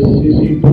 CC2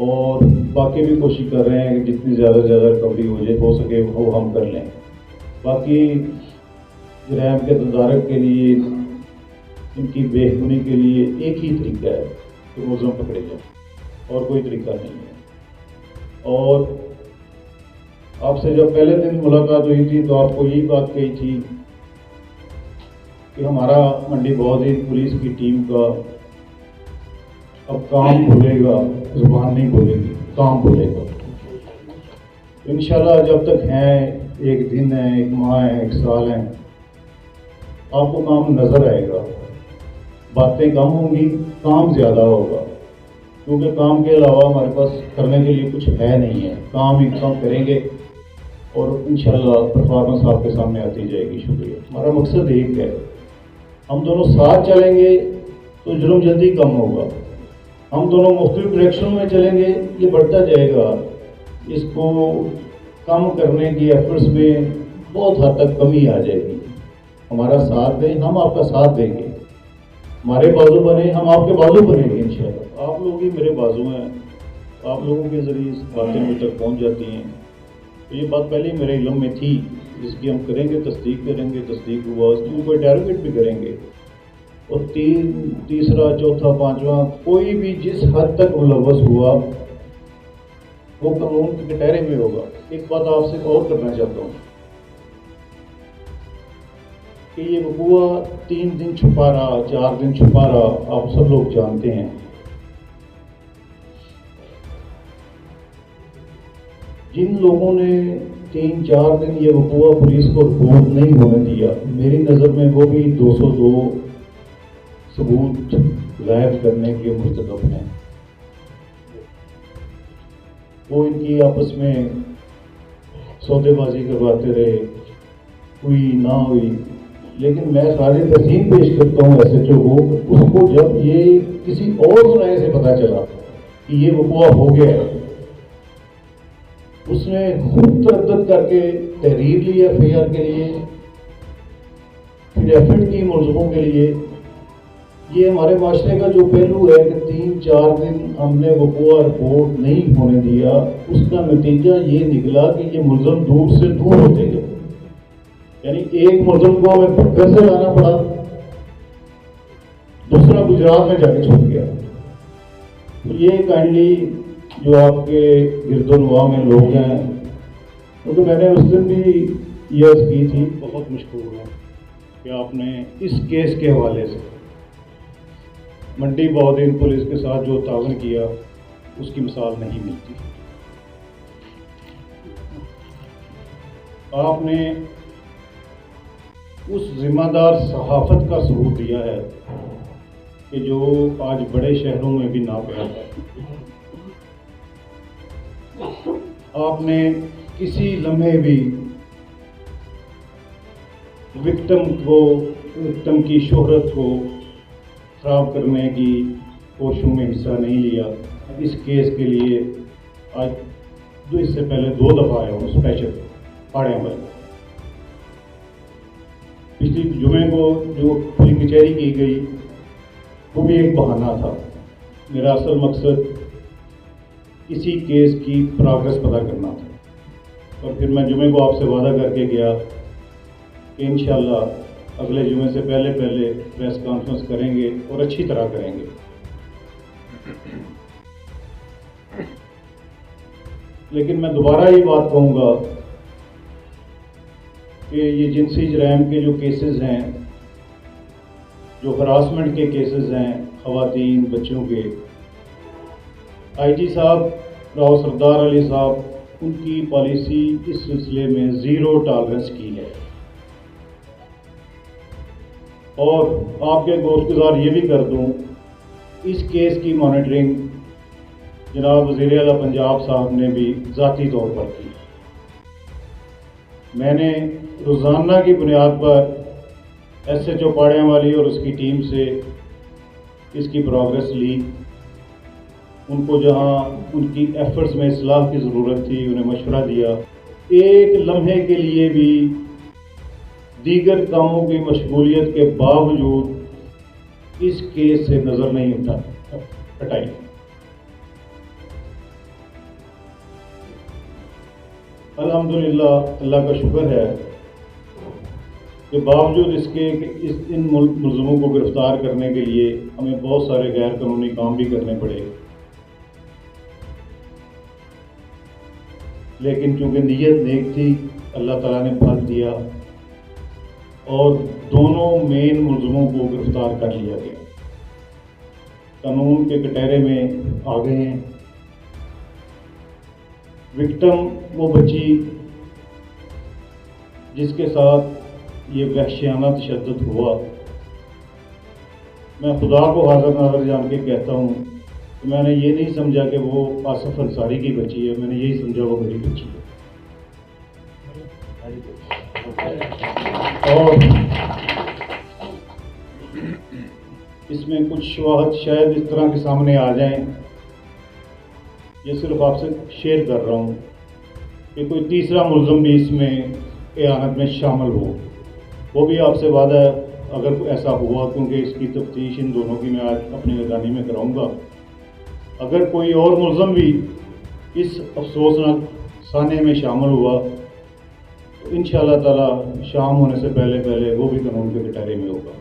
اور باقی بھی کوشش کر رہے ہیں کہ جتنی زیادہ سے زیادہ ریکوری ہو سکے وہ ہم کر لیں. باقی جرائم کے تدارک کے لیے، ان کی بہتری کے لیے ایک ہی طریقہ ہے کہ ملزم پکڑے جائیں، اور کوئی طریقہ نہیں ہے. اور آپ سے جب پہلے دن ملاقات ہوئی تھی تو آپ کو یہی بات کہی تھی کہ ہمارا منڈی بہادین پولیس کی ٹیم کا اب کام کھلے گا، زبان نہیں کھلے گی، کام کھلے گا. انشاءاللہ جب تک ہیں، ایک دن ہے، ایک ماہ ہے، ایک سال ہے، آپ کو کام نظر آئے گا. باتیں کم ہوں گی، کام زیادہ ہوگا، کیونکہ کام کے علاوہ ہمارے پاس کرنے کے لیے کچھ ہے نہیں ہے. کام ہی کام کریں گے اور انشاءاللہ پرفارمنس آپ کے سامنے آتی جائے گی. شکریہ. ہمارا مقصد ایک ہے، ہم دونوں ساتھ چلیں گے تو جرم جلدی کم ہوگا. ہم دونوں مختلف ڈائریکشنوں میں چلیں گے، یہ بڑھتا جائے گا. اس کو کم کرنے کی ایفرٹس میں بہت حد تک کمی آ جائے گی. ہمارا ساتھ دیں، ہم آپ کا ساتھ دیں گے. ہمارے بازو بنے، ہم آپ کے بازو بنیں گے انشاءاللہ. آپ لوگ ہی میرے بازو ہیں، آپ لوگوں کے ذریعے باتیں مجھ تک پہنچ جاتی ہیں. یہ بات پہلے میرے علم میں تھی، جس کی ہم کریں گے، تصدیق کریں گے. تصدیق ہوا، اس کی کوئی ڈیروگیٹ بھی کریں گے. اور تیسرا، چوتھا، پانچواں، کوئی بھی جس حد تک ملوث ہوا وہ قانون کے کٹہرے میں ہوگا. ایک بات آپ سے اور کرنا چاہتا ہوں کہ یہ وقوع 3 دن چھپا رہا، 4 دن چھپا رہا، آپ سب لوگ جانتے ہیں. جن لوگوں نے 3-4 دن یہ وقوع پولیس کو رپورٹ نہیں ہونے دیا، میری نظر میں وہ بھی 202 ثبوت غائب کرنے کے مرتکب ہیں. وہ ان کی آپس میں سودے بازی کرواتے رہے، ہوئی نہ ہوئی. لیکن میں خراج تحسین پیش کرتا ہوں ایس ایچ او کو، اس کو جب یہ کسی اور ذرائع سے پتہ چلا کہ یہ وقوع ہو گیا ہے، اس نے خود تردد کر کے تحریر لی ایف آئی آر کے لیے، پھر ایفٹ کی ملزموں کے لیے. یہ ہمارے معاشرے کا جو پہلو ہے کہ 3-4 دن ہم نے وقوع رپورٹ نہیں ہونے دیا، اس کا نتیجہ یہ نکلا کہ یہ ملزم دور سے دور ہوتے گئے. یعنی ایک ملزم کو ہمیں پھر سے لانا پڑا، دوسرا گجرات میں جا کے چھوٹ گیا. تو یہ کائنڈلی جو آپ کے گرد و نواح میں لوگ ہیں، کیونکہ میں نے اس دن بھی یہ عرض کی تھی، بہت مشکور ہوں کہ آپ نے اس کیس کے حوالے سے منڈی بہادین پولیس کے ساتھ جو تعاون کیا، اس کی مثال نہیں ملتی. آپ نے اس ذمہ دار صحافت کا ثبوت دیا ہے کہ جو آج بڑے شہروں میں بھی ناپید ہے. آپ نے کسی لمحے بھی وکٹم کی شہرت کو خراب کرنے کی کوششوں میں حصہ نہیں لیا. اس کیس کے لیے آج اس سے پہلے 2 دفعہ آیا ہوں اسپیشل پاڑیاں میں. پچھلی جمعے کو جو پوری کچہری کی گئی وہ بھی ایک بہانہ تھا. میرا اصل مقصد اسی کیس کی پروگرس پتہ کرنا تھا. اور پھر میں جمعے کو آپ سے وعدہ کر کے گیا کہ انشاءاللہ اگلے جمعے سے پہلے پریس کانفرنس کریں گے اور اچھی طرح کریں گے. لیکن میں دوبارہ یہ بات کہوں گا کہ یہ جنسی جرائم کے جو کیسز ہیں، جو ہراسمنٹ کے کیسز ہیں خواتین بچوں کے، آئی جی صاحب راؤ سردار علی صاحب، ان کی پالیسی اس سلسلے میں 0 ٹالرنس کی ہے. اور آپ کے گوشت گزار یہ بھی کر دوں، اس کیس کی مانیٹرنگ جناب وزیر اعلیٰ پنجاب صاحب نے بھی ذاتی طور پر کی. میں نے روزانہ کی بنیاد پر ایس ایچ او پاڑیاں والی اور اس کی ٹیم سے اس کی پروگرس لی. ان کو جہاں ان کی ایفرٹس میں اصلاح کی ضرورت تھی انہیں مشورہ دیا. ایک لمحے کے لیے بھی دیگر کاموں کی مشغولیت کے باوجود اس کیس سے نظر نہیں ہٹائی. الحمدللہ اللہ کا شکر ہے کہ باوجود اس کے کہ ان ملزموں کو گرفتار کرنے کے لیے ہمیں بہت سارے غیر قانونی کام بھی کرنے پڑے، لیکن چونکہ نیت نیک تھی اللہ تعالیٰ نے پھل دیا اور دونوں مین ملزموں کو گرفتار کر لیا گیا، قانون کے کٹہرے میں آ گئے ہیں۔ وکٹم وہ بچی جس کے ساتھ یہ وحشیانہ تشدد ہوا، میں خدا کو حاضر ناظر جان کے کہتا ہوں کہ میں نے یہ نہیں سمجھا کہ وہ آصف انصاری کی بچی ہے، میں نے یہی سمجھا وہ میری بچی ہے۔ اور اس میں کچھ شواہد شاید اس طرح کے سامنے آ جائیں، یہ صرف آپ سے شیئر کر رہا ہوں کہ کوئی تیسرا ملزم بھی اس میں اعانت میں شامل ہو، وہ بھی آپ سے وعدہ ہے اگر ایسا ہوا، کیونکہ اس کی تفتیش ان دونوں کی میں آج اپنی نگرانی میں کراؤں گا، اگر کوئی اور ملزم بھی اس افسوسناک سانے میں شامل ہوا تو انشاءاللہ تعالی شام ہونے سے پہلے وہ بھی قانون کے کٹہرے میں ہوگا۔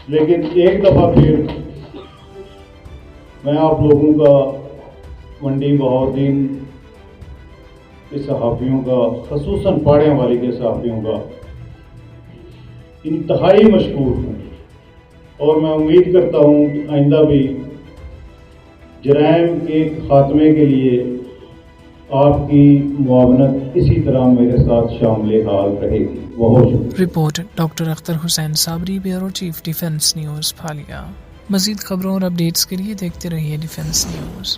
لیکن ایک دفعہ پھر میں آپ لوگوں کا، منڈی بہاؤالدین کے صحافیوں کا، خصوصاً پاڑیاں والی کے صحافیوں کا انتہائی مشکور ہوں، اور میں امید کرتا ہوں کہ آئندہ بھی جرائم کے خاتمے کے لیے آپ کی معاونت اسی طرح میرے ساتھ شامل حال رہے گی۔ بہت شکریہ۔ Report doctor Akhtar Hussain Sabri, bureau chief defence news Phalia. مزید خبروں اور اپڈیٹس کے لیے دیکھتے رہیے ڈیفنس نیوز۔